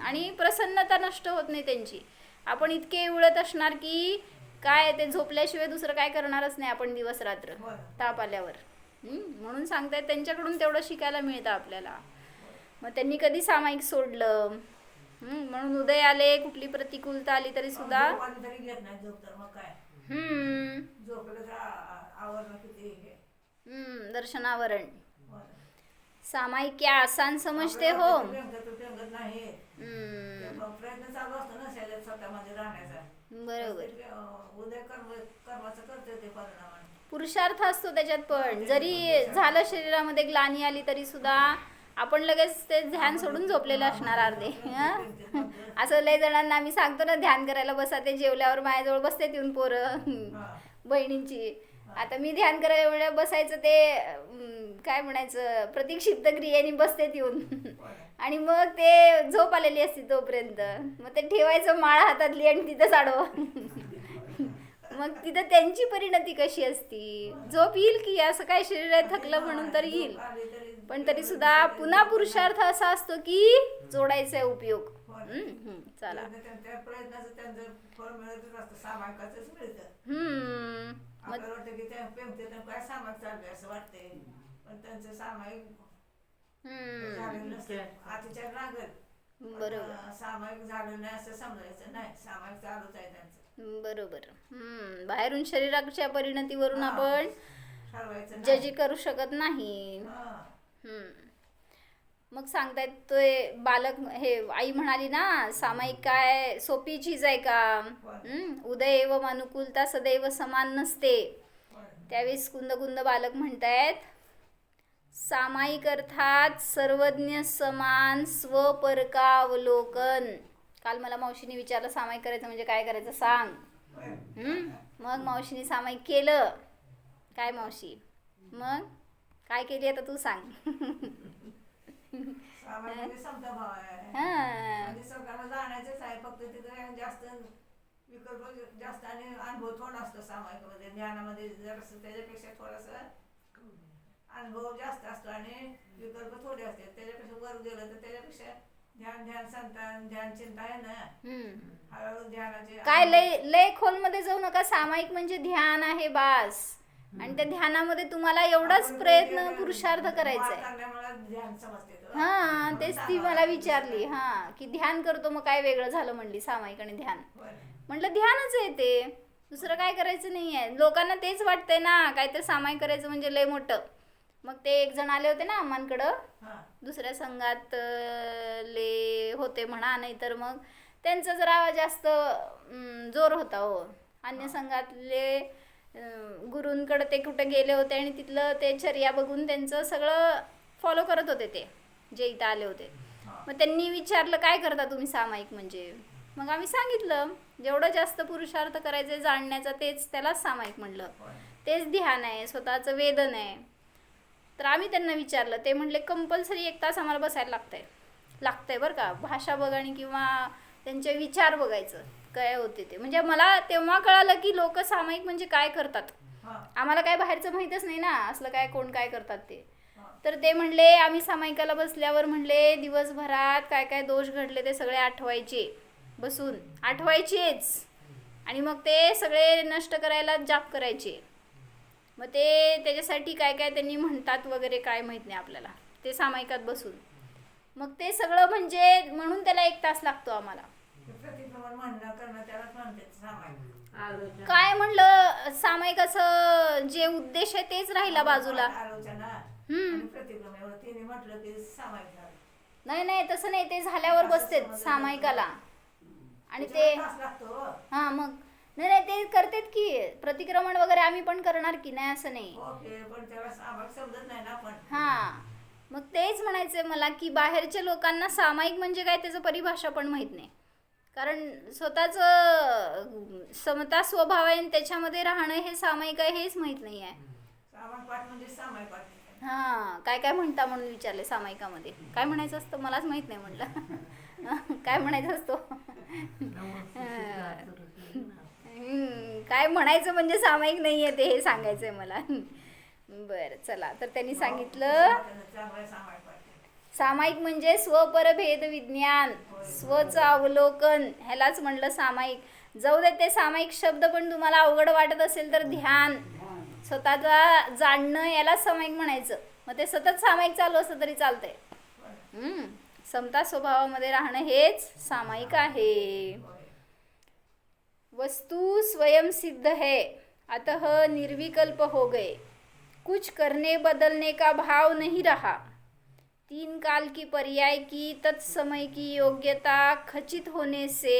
[SPEAKER 1] आणि प्रसन्नता नष्ट होत नाही त्यांची. आपण इतके उळत असणार की काय ते झोपल्याशिवाय दुसरं काय करणारच नाही आपण दिवस रात्र ताप आल्यावर. म्हणून सांगतायत त्यांच्याकडून तेवढं शिकायला मिळतं आपल्याला. मग त्यांनी कधी सामायिक सोडलं? म्हणून उदय आले, कुठली प्रतिकूलता आली तरी सुद्धा
[SPEAKER 3] झोपायला तरी घेत नाही झोप, तर मग काय झोपेलं तर आवरणं किती हे.
[SPEAKER 1] दर्शनावरण
[SPEAKER 3] बरं.
[SPEAKER 1] सामायिक क्या आसान समजते हो.
[SPEAKER 3] पेंगत नाही. प्रयत्न चालू असतो ना शरीरात स्वतःमध्ये राहण्याचा.
[SPEAKER 1] बरोबर.
[SPEAKER 3] उदय कर्माचं करते ते परिणाम.
[SPEAKER 1] पुरुषार्थ असतो त्याच्यात, पण जरी झालं शरीरामध्ये ग्लानी आली तरी सुद्धा आपण लगेच ते ध्यान सोडून झोपलेलं असणार अर्धे. असं लय जणांना आम्ही सांगतो ना ध्यान करायला बसा, ते जेवल्यावर माझ्याजवळ बसते येऊन पोरं बहिणींची. आता मी ध्यान करायला वेळेला बसायचं ते काय म्हणायचं प्रतिक्षिप्त क्रियेने बसते येऊन आणि मग ते झोप आलेली असते तोपर्यंत. मग ते ठेवायचं माळ हातातली आणि तिथं साडवं. मग तिथं त्यांची परिणती कशी असती? झोप येईल की, असं काय शरीर आहे थकलं म्हणून तर येईल, पण तरी सुद्धा पुन्हा पुरुषार्थ असा असतो की जोडायचा आहे उपयोग. चला.
[SPEAKER 3] त्या प्रयत्नाचं त्यांचं फळ मिळतच असतं, सामायिकाचंच मिळतं. आपल्याला वाटतं की त्या पेमते काय सामायिक चाललंय असं वाटतंय, पण त्यांचं सामायिक झालेलं नसतं. अतिचार लागल,
[SPEAKER 1] बरोबर
[SPEAKER 3] सामायिक झालं नाही असं समजायचं नाही, सामायिक चालूच आहे त्यांचं.
[SPEAKER 1] बरोबर. बाहेरून शरीराच्या परिणतीवरून आपण
[SPEAKER 3] ठरवायचं
[SPEAKER 1] जज करू शकत नाही. मग सांगतायत ते बालक, हे आई म्हणाली ना सामायिक काय सोपी चीज आहे का? उदय एवं अनुकूलता सदैव समान नसते. त्यावेळेस कुंद कुंद बालक म्हणतायत सामायिक अर्थात सर्वज्ञ समान स्वपरकावलोकन. काल मला मावशीने विचारलं सामायिक करायचं म्हणजे काय करायचं सांग. मग मावशीने सामायिक केलं. काय मावशी मग काय केली आता तू सांग.
[SPEAKER 3] सामायिक समता भाव आहे. म्हणजे सगळ्यांना जाण्याचंच आहे, फक्त तिथं जास्त विकल्प जास्त आणि अनुभव थोडा असतो सामायिकमध्ये. ज्ञानामध्ये जरासं त्याच्यापेक्षा थोडासा अनुभव जास्त असतो आणि विकल्प थोडे असतात. त्याच्यापेक्षा वर गेलं तर त्याच्यापेक्षा ध्यान संतान ध्यान चिंता आहे ना, हळूहळू ध्यानाचे
[SPEAKER 1] काय लय खोल मध्ये जाऊ नका. सामायिक म्हणजे ध्यान आहे बास, आणि त्या ध्यानामध्ये तुम्हाला एवढाच प्रयत्न पुरुषार्थ करायचा आहे.
[SPEAKER 3] ध्यान समजते.
[SPEAKER 1] तेच ती मला विचारली की ध्यान करतो मग काय वेगळं झालं म्हणली सामायिक आणि ध्यान. म्हटलं ध्यानच आहे ते, दुसरं काय करायचं नाही आहे. लोकांना तेच वाटतंय ना काहीतरी सामायिक करायचं म्हणजे लय मोठं. मग ते एक जण आले होते ना अम्मांकडं, दुसऱ्या संघात ले होते म्हणा, नाही तर मग त्यांचं जरा जास्त जोर होता हो. अन्य संघातले गुरूंकडे ते कुठं गेले होते आणि तिथलं ते चर्या बघून त्यांचं सगळं फॉलो करत होते ते जे इथं आले होते. मग त्यांनी विचारलं काय करता तुम्ही सामायिक म्हणजे? मग आम्ही सांगितलं जेवढं जास्त पुरुषार्थ करायचं जाणण्याचा तेच त्यालाच सामायिक म्हणलं, तेच ध्यान आहे, स्वतःचं वेदन आहे. तर आम्ही त्यांना विचारलं, ते म्हणले कंपल्सरी 1 तास आम्हाला बसायला लागतंय बरं का. भाषा बघाणी किंवा त्यांचे विचार बघायचं काय होते ते. म्हणजे मला तेव्हा कळालं की लोक सामायिक म्हणजे काय करतात. आम्हाला काय बाहेरचं माहीतच नाही ना असलं काय कोण काय करतात ते. तर ते म्हणले आम्ही सामायिकाला बसल्यावर म्हणले दिवसभरात काय काय दोष घडले ते सगळे आठवायचे, बसून आठवायचेच, आणि मग ते सगळे नष्ट करायला जाप करायचे. मग ते त्याच्यासाठी काय काय त्यांनी म्हणतात वगैरे काय माहीत नाही आपल्याला, ते सामायिकात बसून. मग ते सगळं म्हणजे म्हणून त्याला 1 तास लागतो आम्हाला. काय म्हणलं सामायिकाचं जे उद्देश आहे तेच राहिला बाजूला. नाही तसं नाही, ते झाल्यावर बसते सामायिकाला आणि ते मग नाही ते करतेत की प्रतिक्रमण वगैरे आम्ही पण करणार की नाही असं नाही. मग तेच म्हणायचंय मला की बाहेरच्या लोकांना सामायिक म्हणजे काय त्याचं परिभाषा पण माहित नाही. कारण स्वतःचं समता स्वभाव आहे आणि त्याच्यामध्ये राहणं हे सामायिक आहे हेच माहीत नाही आहे.
[SPEAKER 3] सामायिक पाठ म्हणजे सामायिक पाठ.
[SPEAKER 1] हां, काय काय म्हणता म्हणून विचारले सामायिकामध्ये. काय म्हणायचं असतं मलाच माहीत नाही म्हटलं. काय म्हणायचं असतो? काय म्हणायचं म्हणजे सामायिक नाही आहे ते हे सांगायचं आहे मला. बरं चला, तर त्यांनी सांगितलं
[SPEAKER 3] चांगलं सामायिक पाठ.
[SPEAKER 1] सामायिक म्हणजे स्वपरभेद विज्ञान, स्वचं अवलोकन, ह्यालाच म्हणलं सामायिक. जाऊ दे ते सामायिक शब्द पण तुम्हाला अवघड वाटत असेल तर ध्यान, स्वतःचा जाणणं, यालाच सामायिक म्हणायचं. मग ते सतत सामायिक चालू असतं तरी चालतंय. समता स्वभावामध्ये राहणं हेच सामायिक आहे. वस्तु स्वयं सिद्ध है, अतः निर्विकल्प हो गए. कुछ करने बदलने का भाव नहीं रहा. तीन काल की पर्याय की तत्समय की योग्यता खचित होने से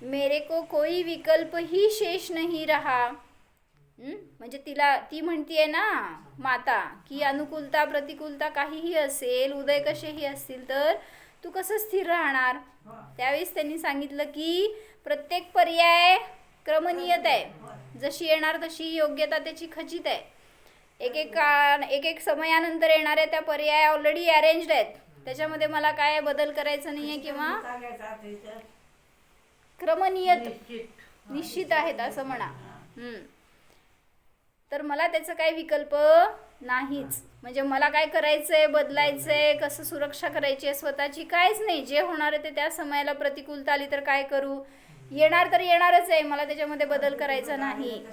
[SPEAKER 1] मेरे को कोई विकल्प ही शेष नहीं रहा. म्हणजे ती म्हणतीये ना माता की अनुकूलता प्रतिकूलता काहीही असेल, उदय कसेही असतील, तर तू कसं स्थिर राहणार. त्यावेळेस त्यांनी सांगितलं की प्रत्येक पर्याय क्रमनियत आहे, जशी येणार तशी योग्यता त्याची खचित आहे. एक एक समयानंतर येणाऱ्या त्या पर्याय ऑलरेडी अरेंज्ड आहेत, त्याच्यामध्ये मला काय बदल करायचं नाही आहे किंवा क्रमनियत निश्चित आहेत असं म्हणा. तर मला त्याचं काही विकल्प नाहीच. म्हणजे मला काय करायचंय, बदलायचंय, कसं सुरक्षा करायची आहे स्वतःची, काहीच नाही. जे होणार आहे ते त्या समयाला प्रतिकूलता आली तर काय करू, येणार तर येणारच आहे, मला त्याच्यामध्ये बदल करायचा नाही.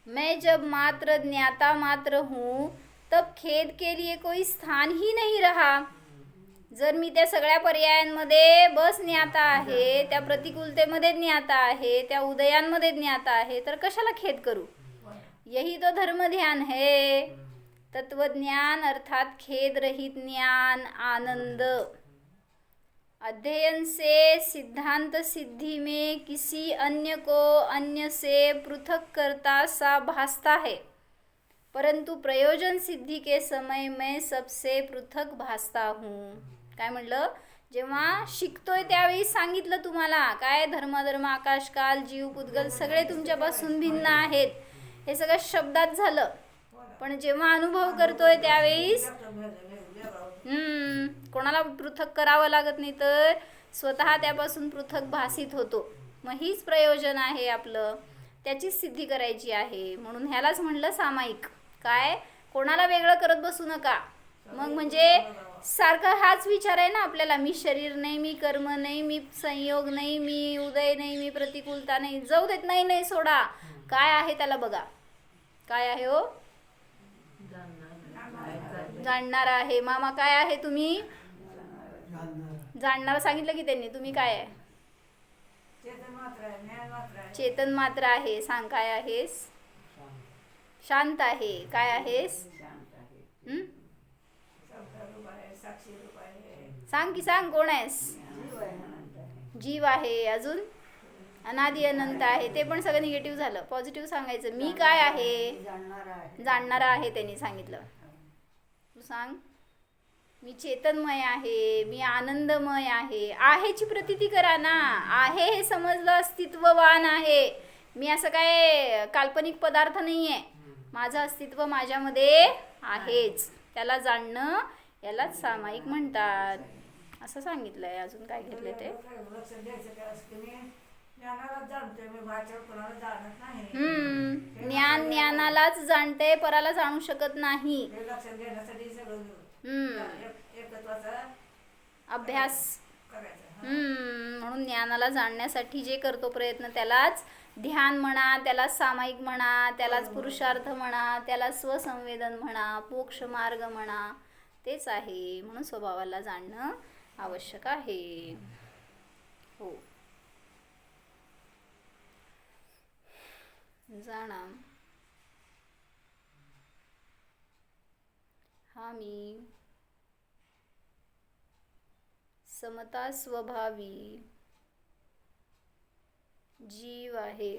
[SPEAKER 1] मैं जब मात्र ज्ञाता मात्र हूँ तब खेद के लिए कोई स्थान ही नहीं रहा. जर मी त्या सगळ्या पर्यायांमध्ये बस ज्ञाता आहे, त्या प्रतिकूलतेमध्ये ज्ञाता आहे, त्या उदयांमध्ये ज्ञाता आहे, तर कशाला खेद करू. यही तो धर्म ध्यान है. तत्वज्ञान अर्थात खेद रहित ज्ञान, आनंद. अध्ययन से सिद्धांत सिद्धि में किसी अन्य को अन्य से पृथक करता सा भासता है, परंतु प्रयोजन सिद्धि के समय मैं सबसे पृथक भासता हूँ. काय म्हणलं, जेव्हा शिकतोय त्यावेळी सांगितलं तुम्हाला काय धर्म आकाशकाल जीव पुद्गल सगळे तुमच्यापासून भिन्न आहेत, हे सगळं शब्दात झालं. पण जेव्हा अनुभव करतोय त्यावेळीस कोणाला पृथक करावं लागत नाही, तर स्वतः त्यापासून पृथक भासित होतो. मग हीच प्रयोजन आहे आपलं, त्याचीच सिद्धी करायची आहे. म्हणून ह्यालाच म्हणलं सामायिक. काय, कोणाला वेगळं करत बसू नका. मग म्हणजे सारखं हाच विचार आहे ना आपल्याला, मी शरीर नाही, मी कर्म नाही, मी संयोग नाही, मी उदय नाही, मी प्रतिकूलता नाही. जाऊ देत, नाही सोडा. काय आहे त्याला बघा. काय आहे हो, जाणणार आहे. मामा काय आहे तुम्ही, जाणणार सांगितलं की त्यांनी. तुम्ही काय आहे, चेतन मात्र आहे. सांग काय आहेस, शांत आहे. काय आहेस, सांग की सांग, कोण आहेस. जीव आहे. अजून अनादि अनंत आहे. ते पण सगळं निगेटिव्ह झालं. पॉझिटिव्ह सांगायचं. मी काय आहे, जाणणारा आहे. त्यांनी सांगितलं. तू सांग, मी चेतनमय आहे, मी आनंदमय आहे. आहेची प्रतीती करा ना. आहे हे समजलं, अस्तित्ववान आहे. मी असं काय काल्पनिक पदार्थ नाही आहे. माझं अस्तित्व माझ्यामध्ये आहेच. त्याला जाणणं, यालाच सामायिक म्हणतात असं सांगितलंय. अजून काय घेतलंय ते, ज्ञान ज्ञानालाच जाणते, पराला जाणू शकत नाही. अभ्यास. म्हणून ज्ञानाला जाणण्यासाठी जे करतो प्रयत्न त्यालाच ध्यान म्हणा, त्यालाच सामायिक म्हणा, त्यालाच पुरुषार्थ म्हणा, त्याला स्वसंवेदन म्हणा, मोक्ष मार्ग म्हणा, तेच आहे. म्हणून स्वभावाला जाणणं आवश्यक आहे. हो, जाणा हा मी समता स्वभावी जीव आहे.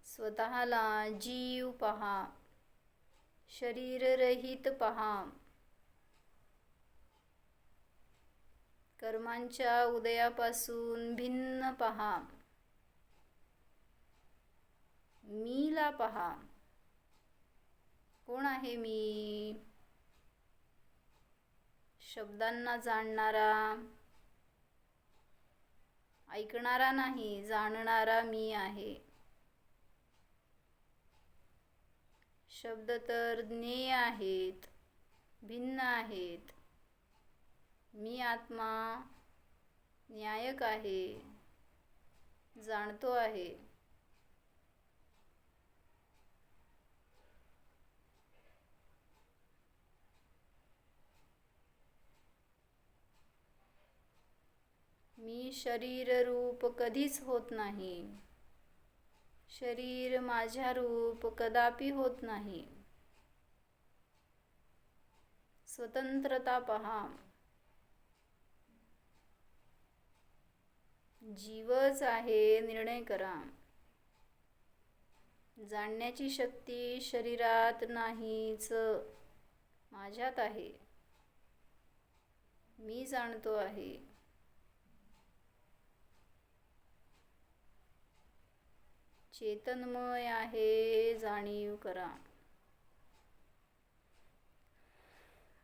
[SPEAKER 1] स्वतःला जीव पहा, शरीर रहित पहा. कर्मांच्या उदयापासून भिन्न पहा, मीला पहा. कोण आहे मी? शब्दांना जाणणारा, ऐकणारा नाही, जाणणारा मी आहे. शब्द तर ज्ञेय आहेत, भिन्न आहेत. मी आत्मा न्यायक आहे, जाणतो आहे. मी शरीर रूप कधीच होत नाही. शरीर माझ्या रूप कदापि होत नाही. स्वतंत्रता पहा. जीवच आहे, निर्णय करा. जाणण्याची शक्ती शरीरात नाहीच, माझ्यात आहे. मी जाणतो आहे. चेतनमय आहे, जाणीव करा.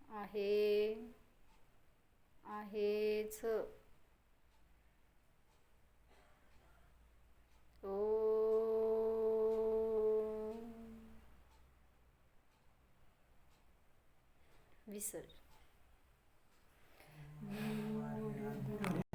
[SPEAKER 1] आहे, आहेच. ओ विसर.